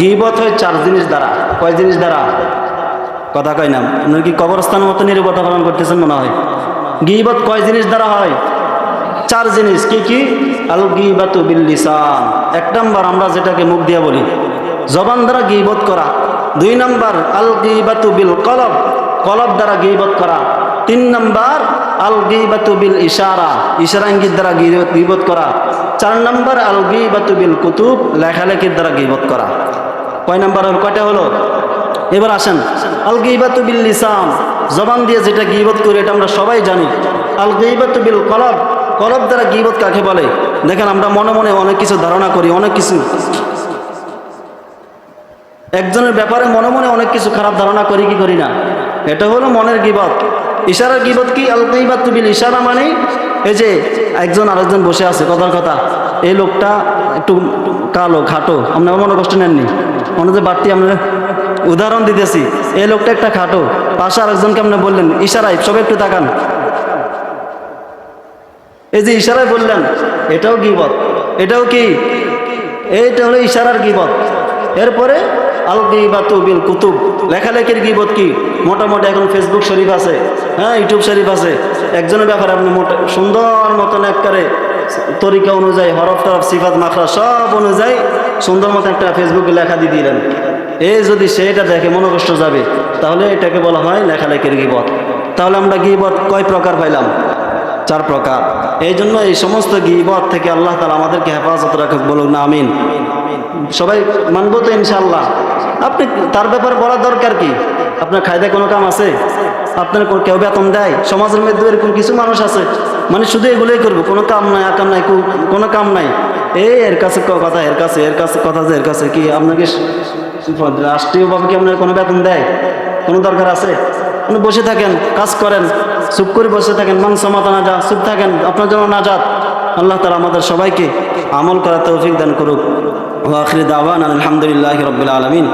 গীবত হয় 4 জিনিস দ্বারা। কয় জিনিস দ্বারা? কথা কয় না, আপনার কি কবরস্থানের মতো নিরবতা পালন করতেছেন মনে হয়? গীবত কয় জিনিস দ্বারা হয়? 4 জিনিস। কি কি? আল গীবাতু বিল লিসান, 1 নাম্বার আমরা যেটাকে মুখ দিয়ে বলি, জবান দ্বারা গীবত করা। 2 নাম্বার আল গীবাতু বিল কলব, কলব দ্বারা গীবত করা। 3 নাম্বার আল গীবাতু বিল ইশারা, ইশারা ইঙ্গিত দ্বারা গীবত করা। 4 নাম্বার আল গীবাতু বিল কুতুব, লেখালেখির দ্বারা গীবত করা। কয় নাম্বার হলো? কয়টা হলো? এবার আসেন, আল গীবাতু বিল লিসান, জবান দিয়ে যেটা গীবত করি এটা আমরা সবাই জানি। আল গীবাতু বিল কলব, কলব দ্বারা গীবত কাকে বলে? দেখেন আমরা মনে মনে অনেক কিছু ধারণা করি, অনেক কিছু একজনের ব্যাপারে মনে মনে অনেক কিছু খারাপ ধারণা করি কি করি না? এটা হলো মনের গীবত। ইশারার গীবত কি? আল গীবাতু বিল ইশারা মানে এই যে একজন আরেকজন বসে আছে, কথার কথা এই লোকটা একটু কালো খাটো, আপনার মনে কষ্ট নেননি, মনে যে বাড়তি আমরা উদাহরণ দিতেছি, এই লোকটা একটা খাটো, পাশে আরেকজনকে আপনি বললেন ইশারায় সবাই একটু তাকান, এই যে ইশারায় বললেন, এটাও গীবত। এটাও কি? এইটা হলো ইশারার গীবত। এরপরে আল গীবাতু বিল কুতুব, লেখালেখির গীবত কি? মোটামুটি এখন ফেসবুক শরীফ আছে, হ্যাঁ ইউটিউব শরীফ আছে, একজনের ব্যাপারে আপনি সুন্দর মতন একবারে তরিকা অনুযায়ী হরফ টরফ সিফাত মাখরা সব অনুযায়ী সুন্দর মতো একটা ফেসবুকে লেখা দিয়ে দিলেন। এই যদি সেটা দেখে মনে কষ্ট যাবে, তাহলে এটাকে বলা হয় লেখালেখির গীবত। তাহলে আমরা গীবত কয় প্রকার পাইলাম? 4 প্রকার। এই জন্য এই সমস্ত গীবত থেকে আল্লাহ তাআলা আমাদেরকে হেফাজত রাখুক, বলুন না আমিন। সবাই মানবো তো ইনশাআল্লাহ। আপনি তার ব্যাপারে বলার দরকার কি? আপনার খায়দায় কোনো কাম আছে? আপনার কেউ বেতন দেয়? সমাজের মধ্যে এরকম কিছু মানুষ আছে মানে শুধু এগুলোই করবো, কোনো কাম নাই, আকাম নাই, কোনো কাম নাই, এর কাছে কথা, এর কাছে কথা, যে এর কাছে কি আপনাকে রাষ্ট্রীয়ভাবে কি আপনার কোনো বেতন দেয়? কোনো দরকার আছে? আপনি বসে থাকেন, কাজ করেন, চুপ করে বসে থাকেন, মাংস মাথা না যা, চুপ থাকেন, আপনার জন্য না যাত। আল্লাহ তাআলা আমাদের সবাইকে আমল করার তৌফিক দান করুক। ওয়া আখিরু দাওয়ানা আলহামদুলিল্লাহি রাব্বিল আলামিন।